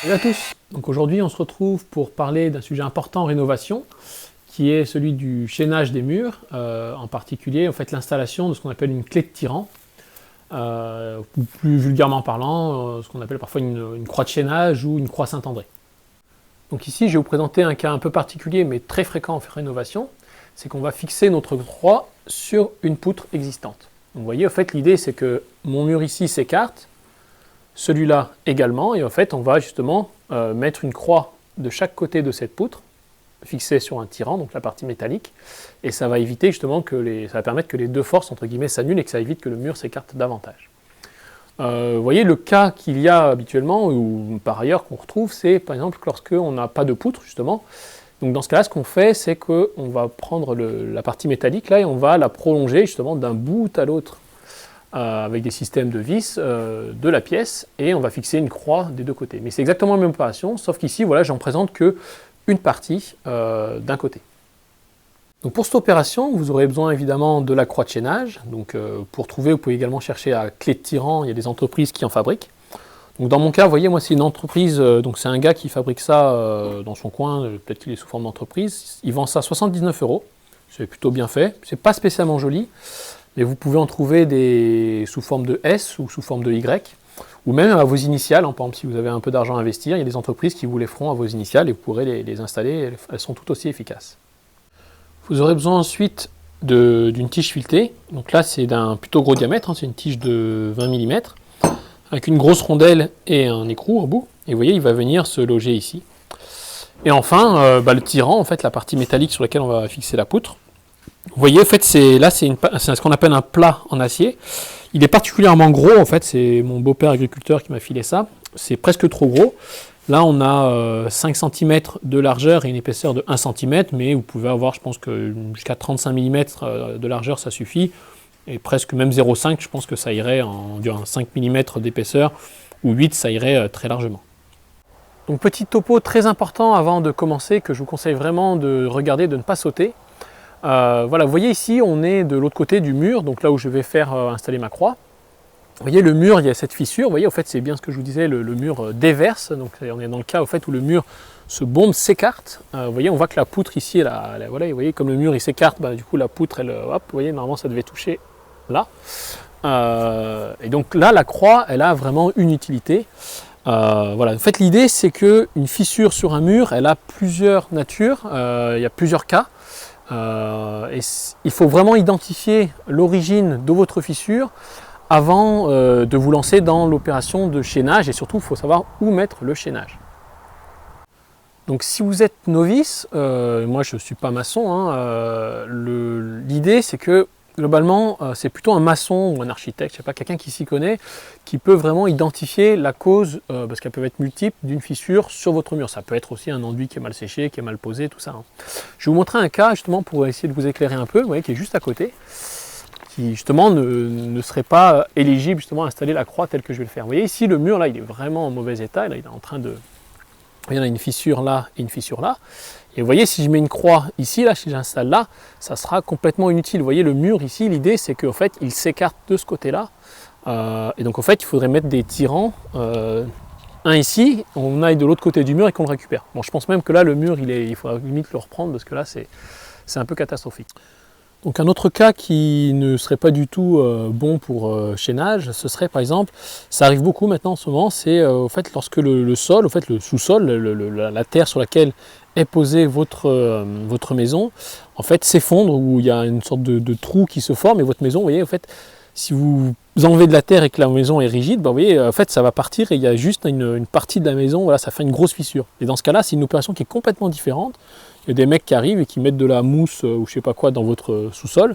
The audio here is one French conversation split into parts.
Salut à tous. Donc aujourd'hui, on se retrouve pour parler d'un sujet important en rénovation, qui est celui du chaînage des murs, en particulier en fait l'installation de ce qu'on appelle une clé de tirant, ou plus vulgairement parlant, ce qu'on appelle parfois une croix de chaînage ou une croix Saint-André. Donc ici, je vais vous présenter un cas un peu particulier, mais très fréquent en rénovation, c'est qu'on va fixer notre croix sur une poutre existante. Donc vous voyez, en fait, l'idée c'est que mon mur ici s'écarte, celui-là également, et en fait on va justement mettre une croix de chaque côté de cette poutre, fixée sur un tirant, donc la partie métallique, et ça va éviter justement ça va permettre que les deux forces entre guillemets s'annulent et que ça évite que le mur s'écarte davantage. Vous voyez, le cas qu'il y a habituellement, ou par ailleurs qu'on retrouve, c'est par exemple lorsqu'on n'a pas de poutre justement. Donc dans ce cas-là, ce qu'on fait, c'est qu'on va prendre la partie métallique là et on va la prolonger justement d'un bout à l'autre avec des systèmes de vis de la pièce, et on va fixer une croix des deux côtés. Mais c'est exactement la même opération, sauf qu'ici, voilà, j'en présente qu'une partie d'un côté. Donc pour cette opération, vous aurez besoin évidemment de la croix de chaînage. Donc pour trouver, vous pouvez également chercher à clé de tirant, il y a des entreprises qui en fabriquent. Donc dans mon cas, vous voyez, moi c'est une entreprise, donc c'est un gars qui fabrique ça dans son coin, peut-être qu'il est sous forme d'entreprise. Il vend ça 79 €, c'est plutôt bien fait, c'est pas spécialement joli, mais vous pouvez en trouver sous forme de S ou sous forme de Y, ou même à vos initiales. Par exemple, si vous avez un peu d'argent à investir, il y a des entreprises qui vous les feront à vos initiales et vous pourrez les installer, elles sont tout aussi efficaces. Vous aurez besoin ensuite d'une tige filetée. Donc là, c'est d'un plutôt gros diamètre, c'est une tige de 20 mm, avec une grosse rondelle et un écrou au bout. Et vous voyez, il va venir se loger ici. Et enfin, le tirant, en fait, la partie métallique sur laquelle on va fixer la poutre. Vous voyez, en fait, c'est ce qu'on appelle un plat en acier. Il est particulièrement gros, en fait, c'est mon beau-père agriculteur qui m'a filé ça. C'est presque trop gros. Là, on a 5 cm de largeur et une épaisseur de 1 cm, mais vous pouvez avoir, je pense que jusqu'à 35 mm de largeur, ça suffit. Et presque même 0,5, je pense que ça irait en 5 mm d'épaisseur, ou 8, ça irait très largement. Donc, petit topo très important avant de commencer, que je vous conseille vraiment de regarder, de ne pas sauter. Voilà, vous voyez ici, on est de l'autre côté du mur, donc là où je vais faire installer ma croix. Vous voyez, le mur, il y a cette fissure. Vous voyez, en fait, c'est bien ce que je vous disais, le mur déverse. Donc, on est dans le cas au fait, où le mur se bombe, s'écarte. Vous voyez, on voit que la poutre ici, voilà, vous voyez, comme le mur il s'écarte, du coup, la poutre, hop, vous voyez, normalement, ça devait toucher là. Et donc là, la croix, elle a vraiment une utilité. Voilà. En fait, l'idée, c'est qu'une fissure sur un mur, elle a plusieurs natures, il y a plusieurs cas. Et il faut vraiment identifier l'origine de votre fissure avant de vous lancer dans l'opération de chaînage, et surtout il faut savoir où mettre le chaînage. Donc si vous êtes novice, moi je ne suis pas maçon, l'idée c'est que globalement c'est plutôt un maçon ou un architecte, je sais pas, quelqu'un qui s'y connaît, qui peut vraiment identifier la cause, parce qu'elles peuvent être multiples, d'une fissure sur votre mur. Ça peut être aussi un enduit qui est mal séché, qui est mal posé, tout ça. Je vais vous montrer un cas justement pour essayer de vous éclairer un peu, vous voyez, qui est juste à côté, qui justement ne serait pas éligible justement à installer la croix telle que je vais le faire. Vous voyez ici, le mur là il est vraiment en mauvais état, là, il est en train de... Il y en a une fissure là et une fissure là. Et vous voyez, si je mets une croix ici, là, si j'installe là, ça sera complètement inutile. Vous voyez, le mur ici, l'idée c'est qu'en fait il s'écarte de ce côté-là. Et donc en fait il faudrait mettre des tirants, un ici, on aille de l'autre côté du mur et qu'on le récupère. Bon, je pense même que là le mur il faudra limite le reprendre, parce que là c'est un peu catastrophique. Donc un autre cas qui ne serait pas du tout bon pour chaînage, ce serait par exemple, ça arrive beaucoup maintenant en ce moment, c'est au fait lorsque le sol, au fait le sous-sol, la terre sur laquelle est posée votre maison, en fait s'effondre, ou il y a une sorte de trou qui se forme, et votre maison, vous voyez, en fait, si vous enlevez de la terre et que la maison est rigide, vous voyez, en fait ça va partir et il y a juste une partie de la maison, voilà, ça fait une grosse fissure. Et dans ce cas-là, c'est une opération qui est complètement différente. Il y a des mecs qui arrivent et qui mettent de la mousse ou je sais pas quoi dans votre sous-sol,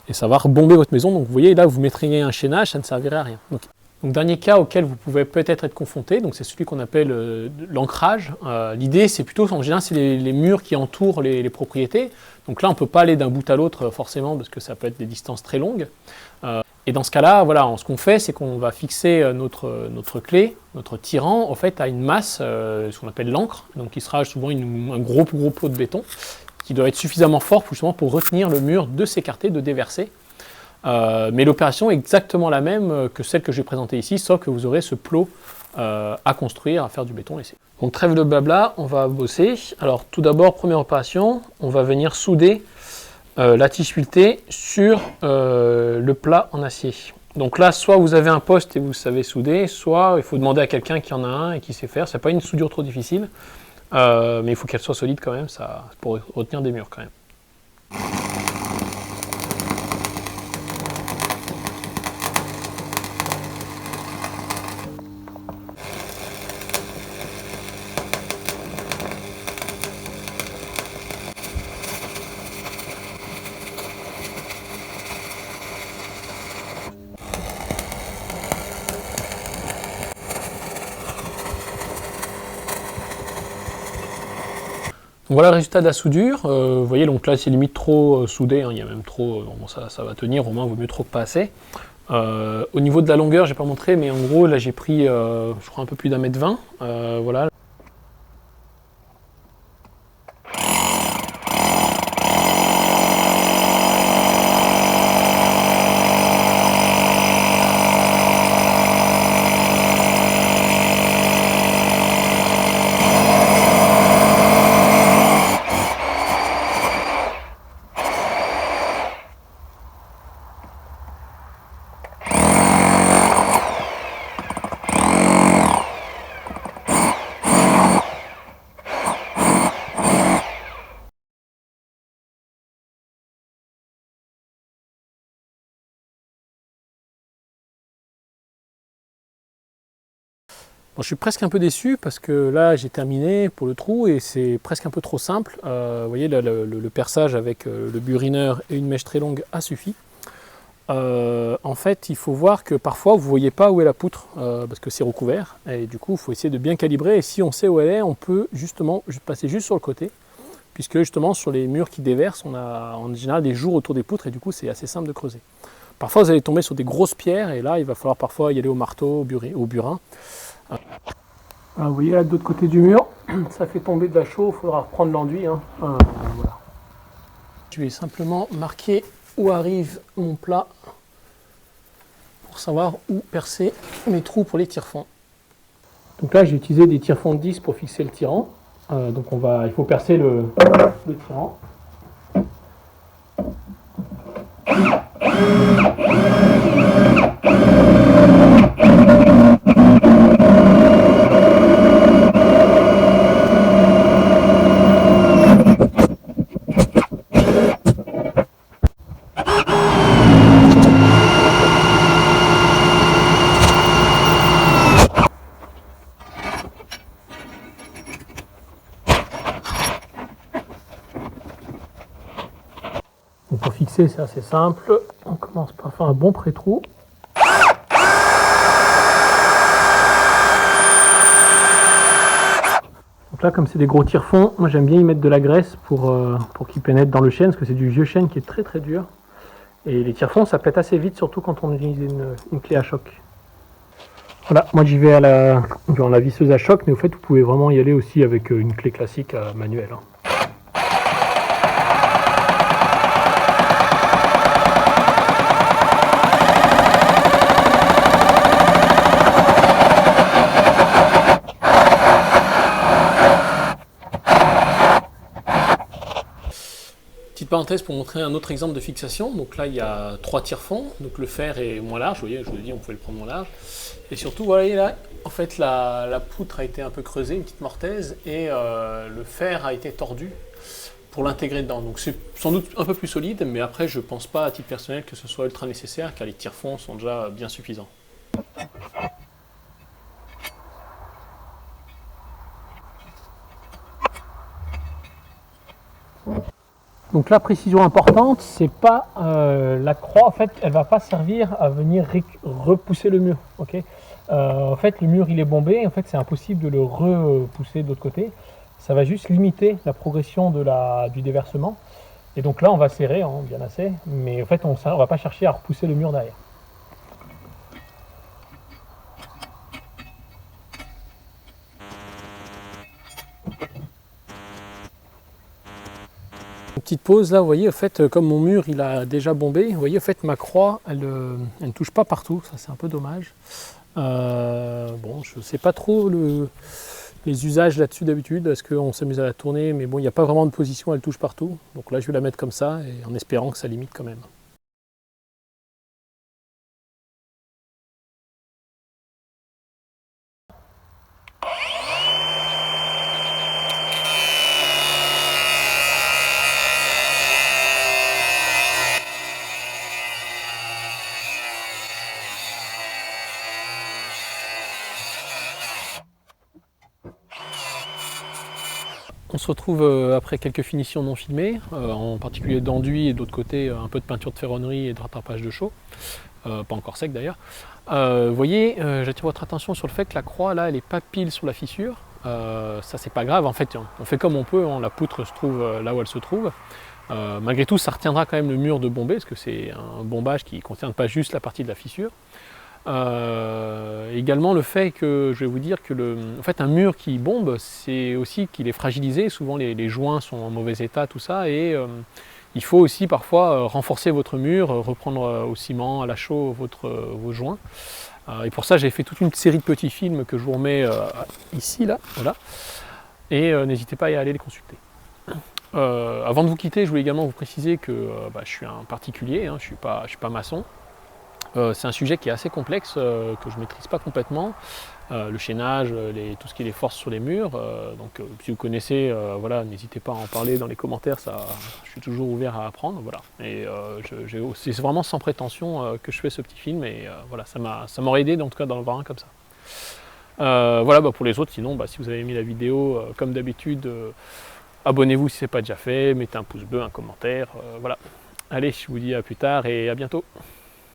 et ça va rebomber votre maison. Donc vous voyez, là vous mettriez un chaînage, ça ne servirait à rien. Donc dernier cas auquel vous pouvez peut-être être confronté, donc c'est celui qu'on appelle l'ancrage. L'idée c'est plutôt, en général, c'est les murs qui entourent les propriétés. Donc là on ne peut pas aller d'un bout à l'autre forcément, parce que ça peut être des distances très longues. Et dans ce cas-là, voilà, ce qu'on fait, c'est qu'on va fixer notre clé, notre tirant, en fait, à une masse, ce qu'on appelle l'encre, donc qui sera souvent un gros pot de béton, qui doit être suffisamment fort justement pour retenir le mur de s'écarter, de déverser. Mais l'opération est exactement la même que celle que j'ai présentée ici, sauf que vous aurez ce plot à construire, à faire du béton laissé. Donc trêve de blabla, on va bosser. Alors tout d'abord, première opération, on va venir souder la tige sculptée sur le plat en acier. Donc là, soit vous avez un poste et vous savez souder, soit il faut demander à quelqu'un qui en a un et qui sait faire. C'est pas une soudure trop difficile, mais il faut qu'elle soit solide quand même, ça, pour retenir des murs quand même. Donc voilà le résultat de la soudure. Vous voyez, donc là c'est limite trop soudé, hein, il y a même trop, bon, ça va tenir, au moins vaut mieux trop que pas assez. Au niveau de la longueur, j'ai pas montré, mais en gros là j'ai pris, je crois un peu plus d'1,20 m, voilà. Bon, je suis presque un peu déçu parce que là j'ai terminé pour le trou et c'est presque un peu trop simple. Vous voyez là, le perçage avec le burineur et une mèche très longue a suffi. En fait, il faut voir que parfois vous ne voyez pas où est la poutre parce que c'est recouvert et du coup il faut essayer de bien calibrer et si on sait où elle est, on peut justement passer juste sur le côté puisque justement sur les murs qui déversent, on a en général des jours autour des poutres et du coup c'est assez simple de creuser. Parfois vous allez tomber sur des grosses pierres et là il va falloir parfois y aller au marteau, au burin. Vous voyez là de l'autre côté du mur, ça fait tomber de la chaux, il faudra reprendre l'enduit. Hein. Voilà. Je vais simplement marquer où arrive mon plat pour savoir où percer mes trous pour les tire-fonds. Donc là j'ai utilisé des tire-fonds de 10 pour fixer le tirant. Donc il faut percer le tirant. Donc pour fixer, c'est assez simple. On commence par faire un bon pré-trou. Donc là, comme c'est des gros tire-fonds, moi j'aime bien y mettre de la graisse pour qu'il pénètre dans le chêne, parce que c'est du vieux chêne qui est très très dur. Et les tire-fonds, ça pète assez vite, surtout quand on utilise une clé à choc. Voilà, moi j'y vais dans la visseuse à choc, mais au fait vous pouvez vraiment y aller aussi avec une clé classique manuelle. Hein. Petite parenthèse pour montrer un autre exemple de fixation. Donc là, il y a 3 tire-fonds. Donc le fer est moins large. Vous voyez, je vous ai dit, on pouvait le prendre moins large. Et surtout, vous voyez là, en fait, la poutre a été un peu creusée, une petite mortaise, et le fer a été tordu pour l'intégrer dedans. Donc c'est sans doute un peu plus solide, mais après, je ne pense pas à titre personnel que ce soit ultra nécessaire, car les tire-fonds sont déjà bien suffisants. Donc la précision importante, c'est pas la croix, en fait, elle va pas servir à venir repousser le mur. Okay, en fait, le mur il est bombé, en fait, c'est impossible de le repousser de l'autre côté. Ça va juste limiter la progression du déversement. Et donc là, on va serrer, hein, bien assez, mais en fait, on ne va pas chercher à repousser le mur derrière. petite pause là, vous voyez, en fait, comme mon mur il a déjà bombé, vous voyez, en fait, ma croix, elle ne touche pas partout, ça c'est un peu dommage. Bon, je ne sais pas trop les usages là-dessus d'habitude, est-ce qu'on s'amuse à la tourner, mais bon, il n'y a pas vraiment de position, elle touche partout. Donc là, je vais la mettre comme ça, et en espérant que ça limite quand même. On se retrouve après quelques finitions non filmées, en particulier d'enduit et d'autre côté un peu de peinture de ferronnerie et de rattrapage de chaux, pas encore sec d'ailleurs. Vous voyez, j'attire votre attention sur le fait que la croix là, elle n'est pas pile sur la fissure. Ça c'est pas grave, en fait on fait comme on peut, hein, la poutre se trouve là où elle se trouve. Malgré tout, ça retiendra quand même le mur de bombé, parce que c'est un bombage qui ne concerne pas juste la partie de la fissure. Également le fait que, je vais vous dire que en fait, un mur qui bombe, c'est aussi qu'il est fragilisé, souvent les joints sont en mauvais état, tout ça, et il faut aussi parfois renforcer votre mur, reprendre au ciment, à la chaux vos joints. Et pour ça j'ai fait toute une série de petits films que je vous remets ici, là, voilà, et n'hésitez pas à y aller les consulter. Avant de vous quitter, je voulais également vous préciser que je suis un particulier, hein, je ne suis pas maçon. C'est un sujet qui est assez complexe, que je ne maîtrise pas complètement. Le chaînage, tout ce qui est les forces sur les murs. Donc si vous connaissez, voilà, n'hésitez pas à en parler dans les commentaires, je suis toujours ouvert à apprendre. Voilà. Et c'est vraiment sans prétention que je fais ce petit film, et voilà, ça m'aurait aidé en tout cas d'en avoir un comme ça. Voilà, pour les autres, sinon, si vous avez aimé la vidéo, comme d'habitude, abonnez-vous si ce n'est pas déjà fait, mettez un pouce bleu, un commentaire, voilà. Allez, je vous dis à plus tard et à bientôt.